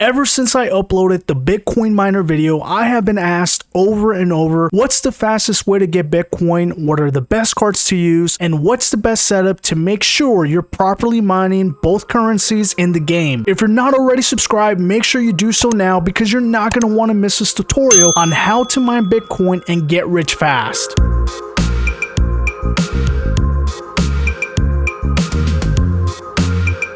Ever since I uploaded the Bitcoin miner video, I have been asked over and over, what's the fastest way to get Bitcoin, what are the best cards to use, and what's the best setup to make sure you're properly mining both currencies in the game. If you're not already subscribed, make sure you do so now because you're not going to want to miss this tutorial on how to mine Bitcoin and get rich fast.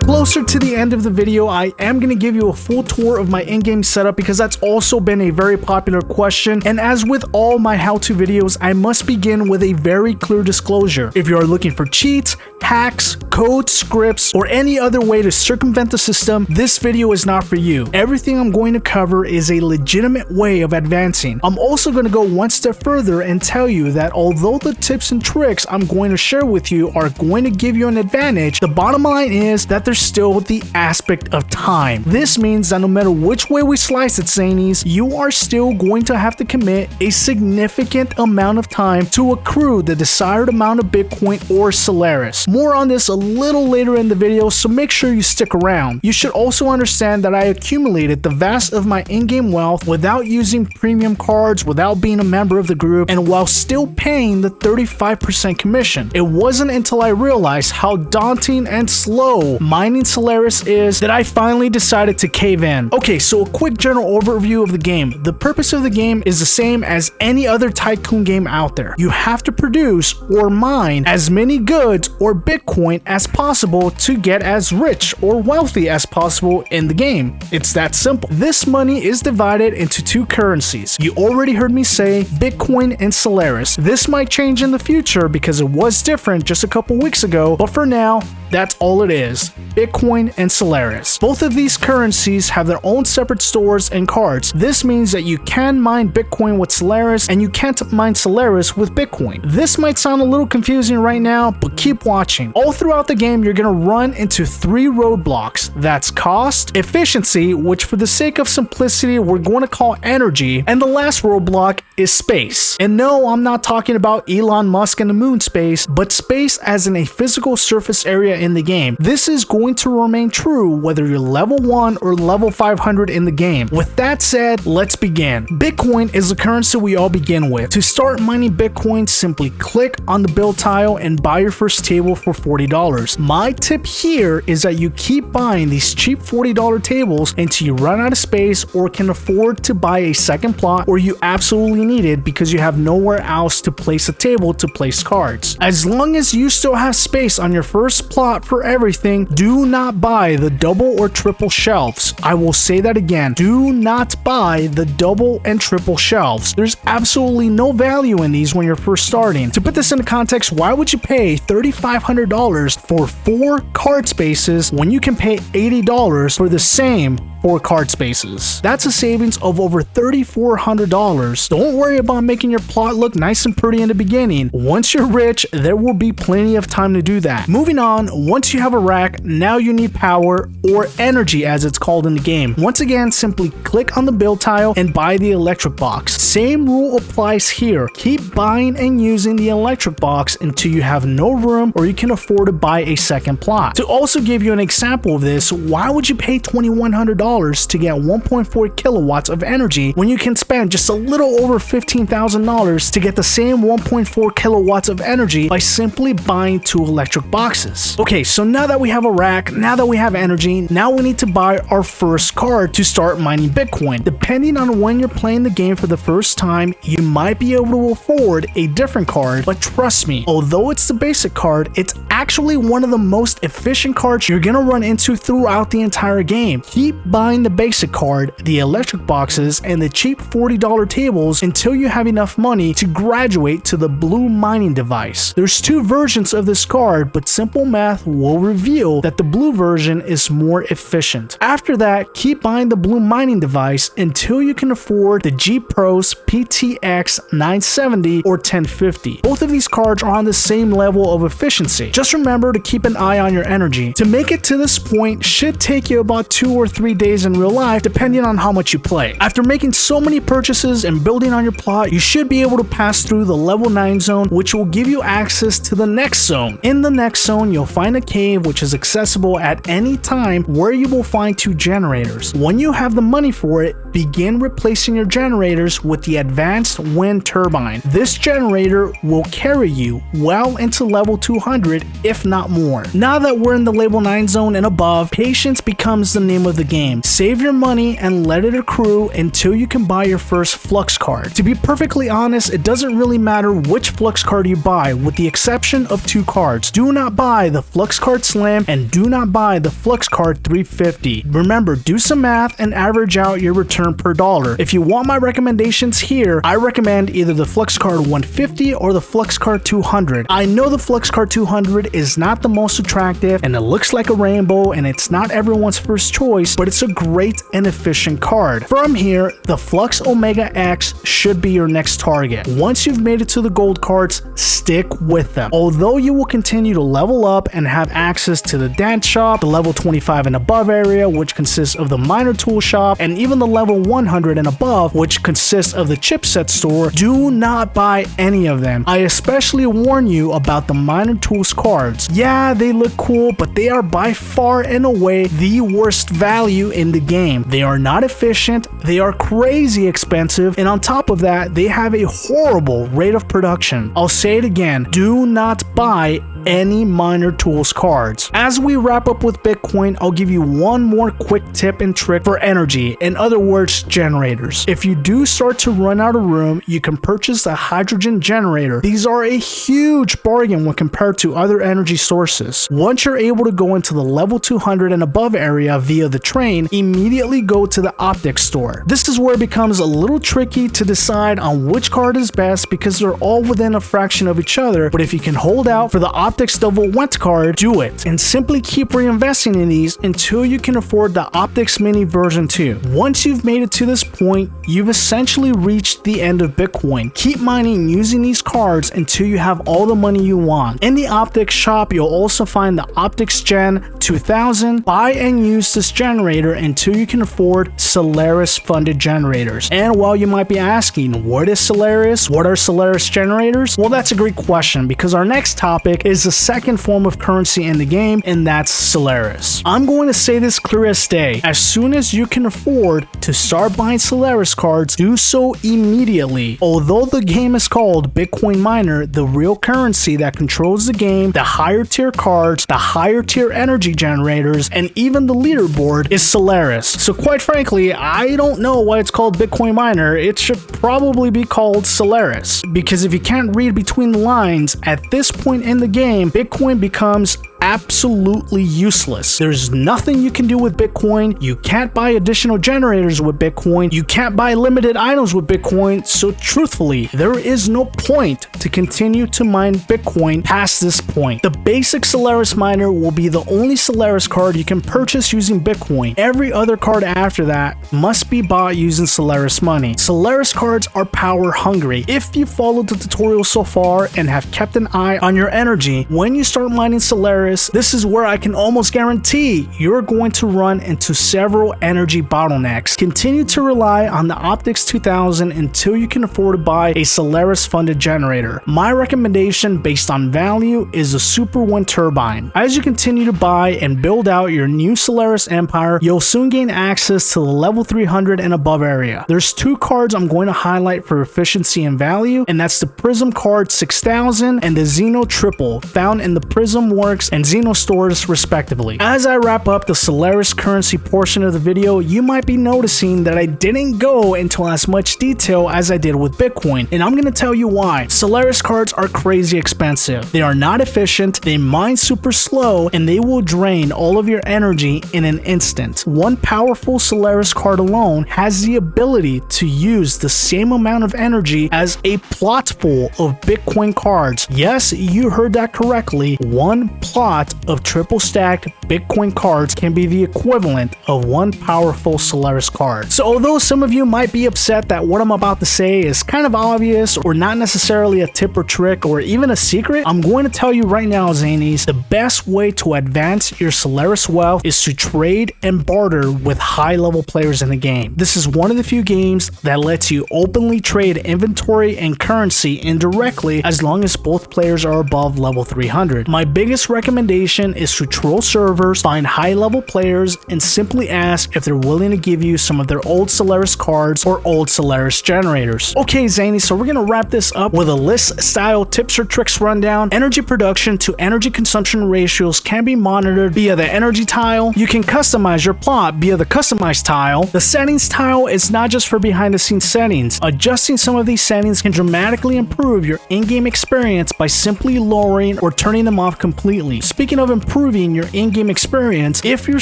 Closer to the end of the video, I am going to give you a full tour of my in-game setup because that's also been a very popular question, and as with all my how-to videos, I must begin with a very clear disclosure. If you are looking for cheats, hacks, codes, scripts, or any other way to circumvent the system, this video is not for you. Everything I'm going to cover is a legitimate way of advancing. I'm also going to go one step further and tell you that although the tips and tricks I'm going to share with you are going to give you an advantage, the bottom line is that there's still the aspect of time. This means that no matter which way we slice it, Zanies, you are still going to have to commit a significant amount of time to accrue the desired amount of Bitcoin or Solaris. More on this a little later in the video, so make sure you stick around. You should also understand that I accumulated the vast of my in-game wealth without using premium cards, without being a member of the group, and while still paying the 35% commission. It wasn't until I realized how daunting and slow mining Solaris is that I finally decided to cave in. Okay, so a quick general overview of the game. The purpose of the game is the same as any other tycoon game out there. You have to produce or mine as many goods or Bitcoin as possible to get as rich or wealthy as possible in the game. It's that simple. This money is divided into two currencies. You already heard me say Bitcoin and Solaris. This might change in the future because it was different just a couple weeks ago, but for now, that's all it is. Bitcoin and Solaris. Both of these currencies have their own separate stores and cards. This means that you can mine Bitcoin with Solaris and you can't mine Solaris with Bitcoin. This might sound a little confusing right now, but keep watching. All throughout the game, you're going to run into three roadblocks. That's cost, efficiency, which for the sake of simplicity, we're going to call energy, and the last roadblock is space. And no, I'm not talking about Elon Musk and the moon space, but space as in a physical surface area in the game. This is going to remain true whether you're level 1 or level 500 in the game. With that said, let's begin. Bitcoin is the currency we all begin with. To start mining Bitcoin, simply click on the build tile and buy your first table for $40. My tip here is that you keep buying these cheap $40 tables until you run out of space or can afford to buy a second plot, or you absolutely need it because you have nowhere else to place a table to place cards. As long as you still have space on your first plot for everything, do not buy the double or triple shelves. I will say that again. Do not buy the double and triple shelves. There's absolutely no value in these when you're first starting. To put this into context, why would you pay $3,500 for 4 card spaces when you can pay $80 for the same 4 card spaces? That's a savings of over $3,400. Don't worry about making your plot look nice and pretty in the beginning. Once you're rich, there will be plenty of time to do that. Moving on, once you have a rack, now you need power, or energy as it's called in the game. Once again, simply click on the build tile and buy the electric box. Same rule applies here. Keep buying and using the electric box until you have no room or you can afford to buy a second plot. To also give you an example of this, why would you pay $2,100 to get 1.4 kilowatts of energy when you can spend just a little over $15,000 to get the same 1.4 kilowatts of energy by simply buying 2 electric boxes? Okay, so now that we have a rack, now that we have energy, now we need to buy our first card to start mining Bitcoin. Depending on when you're playing the game for the first time, you might be able to afford a different card, but trust me, although it's the basic card, it's actually one of the most efficient cards you're gonna run into throughout the entire game. Keep buying the basic card, the electric boxes, and the cheap $40 tables until you have enough money to graduate to the blue mining device. There's 2 versions of this card, but simple math will reveal that the blue version is more efficient. After that, keep buying the blue mining device until you can afford the G Pros PTX 970 or 1050. Both of these cards are on the same level of efficiency. Just remember to keep an eye on your energy. To make it to this point should take you about 2 or 3 days in real life, depending on how much you play. After making so many purchases and building on your plot, you should be able to pass through the level 9 zone, which will give you access to the next zone. In the next zone, you'll find a cave which is accessible accessible at any time where you will find 2 generators. When you have the money for it, begin replacing your generators with the advanced wind turbine. This generator will carry you well into level 200 if not more. Now that we're in the level 9 zone and above, patience becomes the name of the game. Save your money and let it accrue until you can buy your first Flux card. To be perfectly honest, it doesn't really matter which Flux card you buy with the exception of 2 cards. Do not buy the Flux card Slim and do not buy the Flux card 350. Remember, do some math and average out your return per dollar. If you want my recommendations here, I recommend either the Flux card 150 or the Flux card 200. I know the Flux card 200 is not the most attractive and it looks like a rainbow and it's not everyone's first choice, but it's a great and efficient card. From here, the Flux Omega X should be your next target. Once you've made it to the gold cards, stick with them. Although you will continue to level up and have access to the dance shop, the level 25 and above area, which consists of the miner tool shop, and even the level 100 and above, which consists of the chipset store, do not buy any of them. I especially warn you about the miner tools cards. Yeah, they look cool, but they are by far and away the worst value in the game. They are not efficient, they are crazy expensive, and on top of that, they have a horrible rate of production. I'll say it again, do not buy any miner tools cards. As we wrap up with Bitcoin, I'll give you one more quick tip and trick for energy, in other words, generators. If you do start to run out of room, you can purchase a hydrogen generator. These are a huge bargain when compared to other energy sources. Once you're able to go into the level 200 and above area via the train, immediately go to the optics store. This is where it becomes a little tricky to decide on which card is best because they're all within a fraction of each other, but if you can hold out for the optics double went card, do it, and simply keep reinvesting in these until you can afford the optics mini version 2. Once you've made it to this point, you've essentially reached the end of Bitcoin. Keep mining using these cards until you have all the money you want. In the optics shop, you'll also find the optics gen 2000. Buy and use this generator until you can afford Solaris funded generators. And while you might be asking, what is Solaris? What are Solaris generators? Well, that's a great question because our next topic is the second form of currency in the game, and that's Solaris. I'm going to say this clear as day. As soon as you can afford to start buying Solaris cards, do so immediately. Although the game is called Bitcoin Miner, the real currency that controls the game, the higher tier cards, the higher tier energy generators, and even the leaderboard is Solaris. So quite frankly, I don't know why it's called Bitcoin Miner. It should probably be called Solaris, because if you can't read between the lines, at this point in the game, Bitcoin becomes absolutely useless. There's nothing you can do with Bitcoin. You can't buy additional generators with Bitcoin. You can't buy limited items with Bitcoin. So truthfully, there is no point to continue to mine Bitcoin past this point. The basic Solaris miner will be the only Solaris card you can purchase using Bitcoin. Every other card after that must be bought using Solaris money. Solaris cards are power hungry. If you followed the tutorial so far and have kept an eye on your energy, when you start mining Solaris, this is where I can almost guarantee you're going to run into several energy bottlenecks. Continue to rely on the Optics 2000 until you can afford to buy a Solaris funded generator. My recommendation based on value is a Super Wind Turbine. As you continue to buy and build out your new Solaris empire, you'll soon gain access to the level 300 and above area. There's 2 cards I'm going to highlight for efficiency and value, and that's the Prism card 6000 and the Zeno Triple, found in the Prism Works and Zeno stores respectively. As I wrap up the Solaris currency portion of the video, you might be noticing that I didn't go into as much detail as I did with Bitcoin, and I'm going to tell you why. Solaris cards are crazy expensive. They are not efficient, they mine super slow, and they will drain all of your energy in an instant. One powerful Solaris card alone has the ability to use the same amount of energy as a plot full of Bitcoin cards. Yes, you heard that correctly. One plot of triple stacked Bitcoin cards can be the equivalent of one powerful Solaris card. So although some of you might be upset that what I'm about to say is kind of obvious or not necessarily a tip or trick or even a secret, I'm going to tell you right now, Zanies, the best way to advance your Solaris wealth is to trade and barter with high level players in the game. This is one of the few games that lets you openly trade inventory and currency indirectly as long as both players are above level 300. My biggest recommendation recommendation is to troll servers, find high-level players, and simply ask if they're willing to give you some of their old Solaris cards or old Solaris generators. Okay, Zany, so we're gonna wrap this up with a list-style tips or tricks rundown. Energy production to energy consumption ratios can be monitored via the energy tile. You can customize your plot via the customize tile. The settings tile is not just for behind-the-scenes settings. Adjusting some of these settings can dramatically improve your in-game experience by simply lowering or turning them off completely. Speaking of improving your in-game experience, if your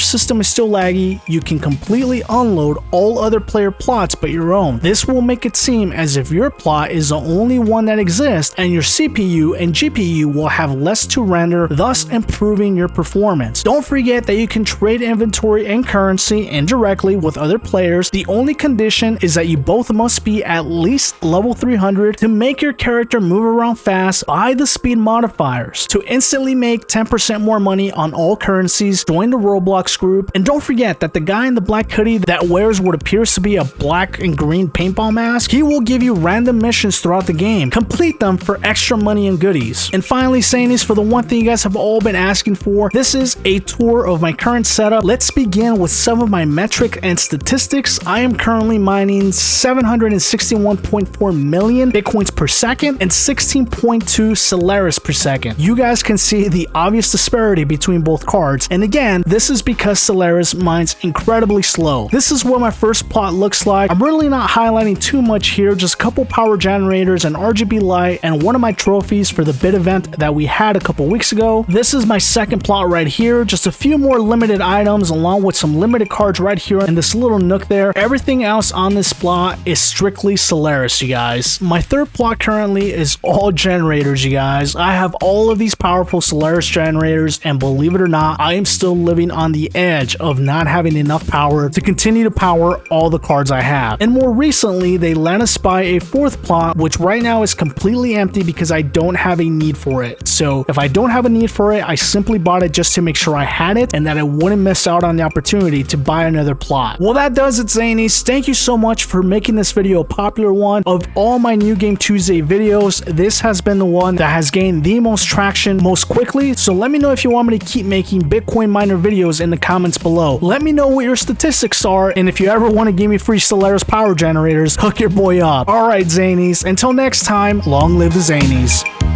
system is still laggy, you can completely unload all other player plots but your own. This will make it seem as if your plot is the only one that exists, and your CPU and GPU will have less to render, thus improving your performance. Don't forget that you can trade inventory and currency indirectly with other players. The only condition is that you both must be at least level 300 to make your character move around fast. Buy the speed modifiers to instantly make 10% more money on all currencies. Join the Roblox group, and don't forget that the guy in the black hoodie that wears what appears to be a black and green paintball mask, he will give you random missions throughout the game. Complete them for extra money and goodies. And finally, Zanies, for the one thing you guys have all been asking for, this is a tour of my current setup. Let's begin with some of my metric and statistics. I am currently mining 761.4 million bitcoins per second and 16.2 Solaris per second. You guys can see the obvious disparity between both cards, and again, this is because Solaris mines incredibly slow. This is what my first plot looks like. I'm really not highlighting too much here, just a couple power generators and RGB light and one of my trophies for the bid event that we had a couple weeks ago. This is my second plot right here, just a few more limited items along with some limited cards right here in this little nook there. Everything else on this plot is strictly Solaris, you guys. My third plot currently is all generators, you guys. I have all of these powerful Solaris generators, and believe it or not, I am still living on the edge of not having enough power to continue to power all the cards I have. And more recently, they let us buy a fourth plot, which right now is completely empty because I don't have a need for it. So if I don't have a need for it, I simply bought it just to make sure I had it and that I wouldn't miss out on the opportunity to buy another plot. Well, that does it, Zanies. Thank you so much for making this video a popular one. Of all my New Game Tuesday videos, this has been the one that has gained the most traction most quickly. So let me know if you want me to keep making Bitcoin miner videos in the comments below. Let me know what your statistics are, and if you ever want to give me free Solaris power generators, hook your boy up. Alright, Zanies, until next time, long live the Zanies.